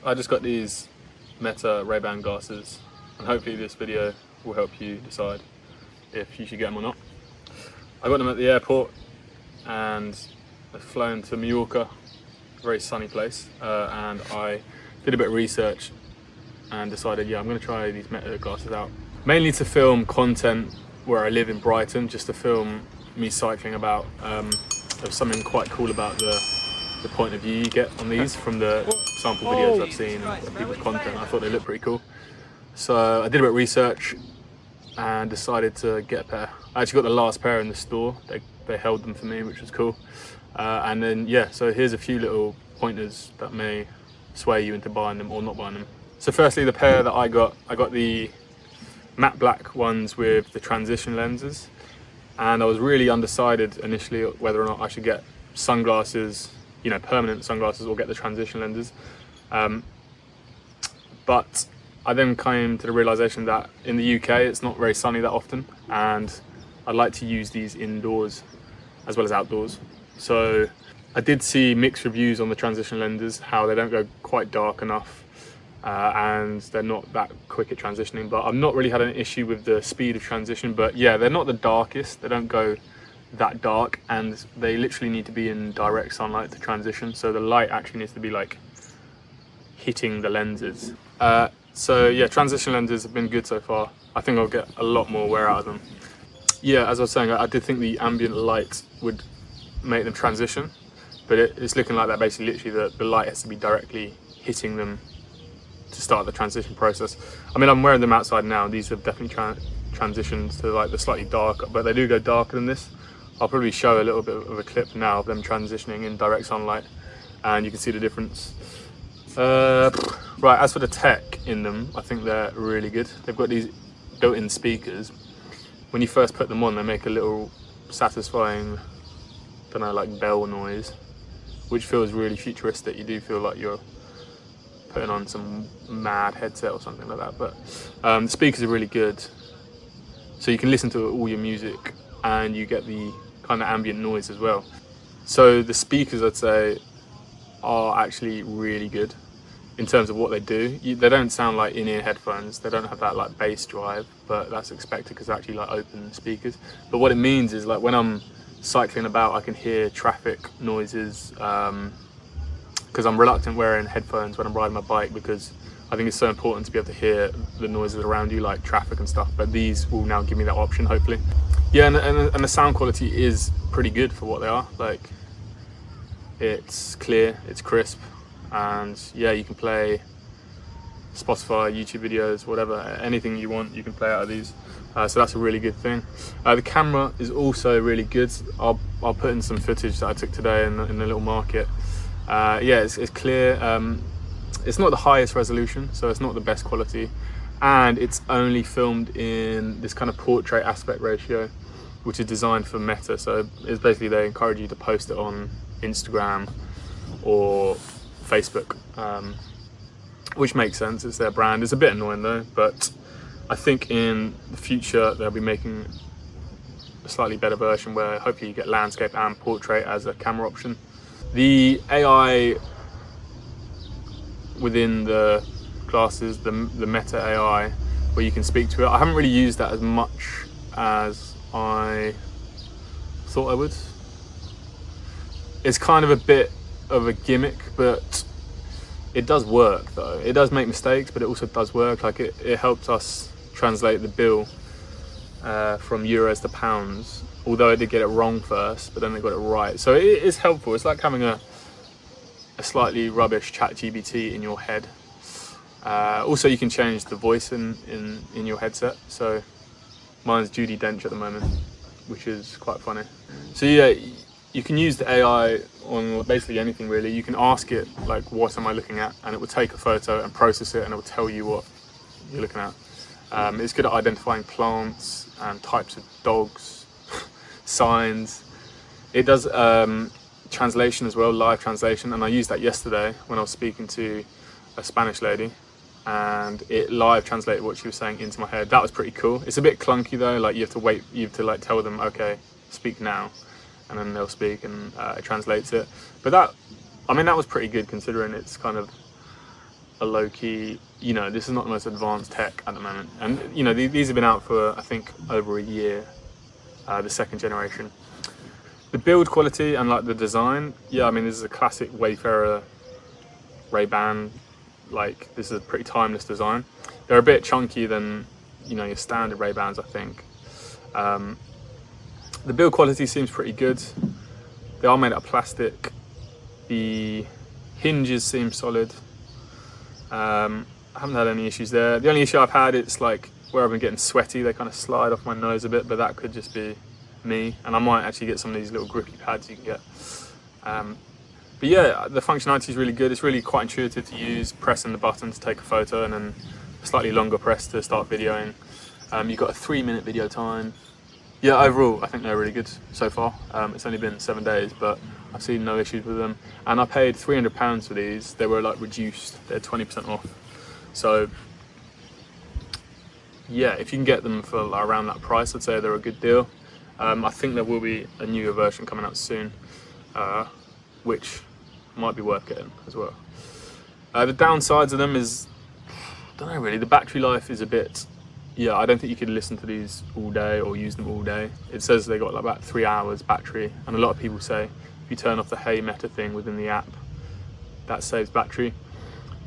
I just got these Meta Ray-Ban glasses, and hopefully this video will help you decide if you should get them or not. I got them at the airport and I've flown to Majorca, a very sunny place, and I did a bit of research and decided, yeah, I'm going to try these Meta glasses out. Mainly to film content where I live in Brighton, just to film me cycling about. There's something quite cool about the point of view you get on these from the sample videos I've seen of people's content. I thought they looked pretty cool. So I did a bit of research and decided to get a pair. I actually got the last pair in the store. They held them for me, which was cool. And then, yeah, so here's a few little pointers that may sway you into buying them or not buying them. So firstly, the pair that I got the matte black ones with the transition lenses. And I was really undecided initially whether or not I should get sunglasses, you know, permanent sunglasses, or get the transition lenses. But I then came to the realization that in the UK it's not very sunny that often, and I'd like to use these indoors as well as outdoors. So I did see mixed reviews on the transition lenses, how they don't go quite dark enough and they're not that quick at transitioning, but I've not really had an issue with the speed of transition. But yeah, they're not the darkest, they don't go that dark, and they literally need to be in direct sunlight to transition, so the light actually needs to be like hitting the lenses. So yeah, transition lenses have been good so far. I think I'll get a lot more wear out of them. Yeah, as I was saying, I did think the ambient light would make them transition, but it's looking like that basically literally the light has to be directly hitting them to start the transition process. I mean, I'm wearing them outside now. These have definitely transitioned to like the slightly darker, but they do go darker than this. I'll probably show a little bit of a clip now of them transitioning in direct sunlight, and you can see the difference. Right, as for the tech in them, I think they're really good. They've got these built-in speakers. When you first put them on, they make a little satisfying, don't know, like bell noise, which feels really futuristic. You do feel like you're putting on some mad headset or something like that. But the speakers are really good, so you can listen to all your music and you get the kind of ambient noise as well. So the speakers, I'd say, are actually really good in terms of what they do. They don't sound like in-ear headphones. They don't have that like bass drive, but that's expected because they're actually like open speakers. But what it means is, like, when I'm cycling about, I can hear traffic noises, because I'm reluctant wearing headphones when I'm riding my bike, because I think it's so important to be able to hear the noises around you, like traffic and stuff. But these will now give me that option, hopefully. Yeah, and the sound quality is pretty good for what they are. Like, it's clear, it's crisp, and yeah, you can play Spotify, YouTube videos, whatever, anything you want, you can play out of these. So that's a really good thing. The camera is also really good. I'll put in some footage that I took today in the little market. Yeah, it's clear. It's not the highest resolution, so it's not the best quality, and it's only filmed in this kind of portrait aspect ratio, which is designed for Meta. So it's basically, they encourage you to post it on Instagram or Facebook, which makes sense, it's their brand. It's a bit annoying though, but I think in the future they'll be making a slightly better version where hopefully you get landscape and portrait as a camera option. The AI within the glasses, the Meta AI, where you can speak to it, I haven't really used that as much as I thought I would. It's kind of a bit of a gimmick, but it does work though. It does make mistakes, but it also does work. Like, it helped us translate the bill from euros to pounds, although it did get it wrong first, but then they got it right. So it is helpful. It's like having a slightly rubbish ChatGPT in your head. Also, you can change the voice in your headset. So mine's Judi Dench at the moment, which is quite funny. So yeah, you can use the AI on basically anything really. You can ask it, like, what am I looking at? And it will take a photo and process it, and it will tell you what you're looking at. It's good at identifying plants and types of dogs, signs. It does translation as well, live translation, and I used that yesterday when I was speaking to a Spanish lady, and it live translated what she was saying into my head. That was pretty cool. It's a bit clunky though, like you have to wait, you have to like tell them, okay, speak now, and then they'll speak, and it translates it. But that, I mean, that was pretty good considering it's kind of a low-key, you know, this is not the most advanced tech at the moment. And, you know, these have been out for, I think, over a year, the second generation. The build quality and like the design, yeah, I mean, this is a classic Wayfarer Ray-Ban. Like, this is a pretty timeless design. They're a bit chunkier than, you know, your standard Ray-Bans, I think. The build quality seems pretty good. They are made out of plastic. The hinges seem solid. I haven't had any issues there. The only issue I've had, it's like where I've been getting sweaty, they kind of slide off my nose a bit, but that could just be me. And I might actually get some of these little grippy pads you can get. But yeah, the functionality is really good. It's really quite intuitive to use, pressing the button to take a photo and then a slightly longer press to start videoing. You've got a 3-minute video time. Yeah, overall, I think they're really good so far. It's only been 7 days, but I've seen no issues with them. And I paid £300 for these. They were like reduced, they're 20% off. So yeah, if you can get them for around that price, I'd say they're a good deal. I think there will be a newer version coming out soon, which might be worth getting as well. The downsides of them is, I don't know really, the battery life is a bit, yeah, I don't think you could listen to these all day or use them all day. It says they got like about 3 hours battery, and a lot of people say if you turn off the Hey Meta thing within the app, that saves battery.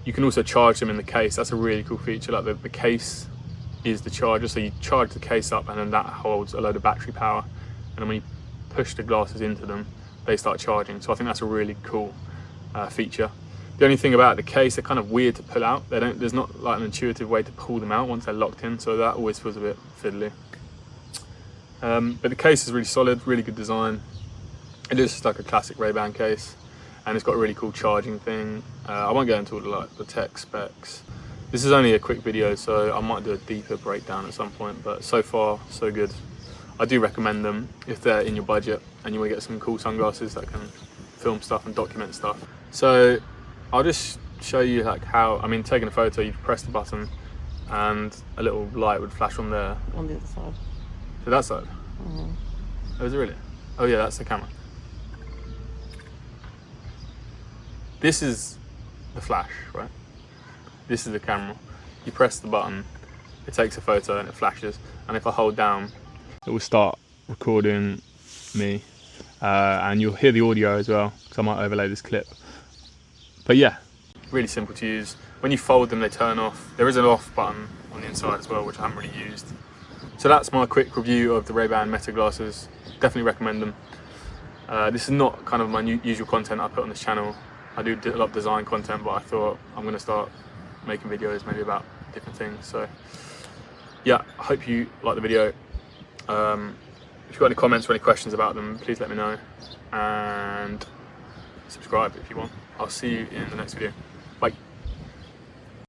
You can also charge them in the case. That's a really cool feature. Like the case is the charger, so you charge the case up and then that holds a load of battery power, and then when you push the glasses into them, they start charging. So I think that's a really cool feature. The only thing about the case, they're kind of weird to pull out. There's not like an intuitive way to pull them out once they're locked in, so that always feels a bit fiddly. But the case is really solid, really good design. It is just like a classic Ray-Ban case, and it's got a really cool charging thing. I won't go into all the tech specs. This is only a quick video, so I might do a deeper breakdown at some point, but so far, so good. I do recommend them if they're in your budget and you want to get some cool sunglasses that can film stuff and document stuff. So I'll just show you like how, I mean, taking a photo, you press the button and a little light would flash on there. On the other side. To that side? Mm-hmm. Oh, is it really? Oh yeah, that's the camera. This is the flash, right? This is the camera. You press the button, it takes a photo and it flashes. And if I hold down, it will start recording me. And you'll hear the audio as well, because I might overlay this clip. But yeah, really simple to use. When you fold them, they turn off. There is an off button on the inside as well, which I haven't really used. So that's my quick review of the Ray-Ban Meta glasses. Definitely recommend them. This is not kind of my usual content I put on this channel. I do a lot of design content, but I thought I'm going to start making videos maybe about different things. So yeah, I hope you like the video. If you've got any comments or any questions about them, please let me know, and subscribe if you want. I'll see you in the next video.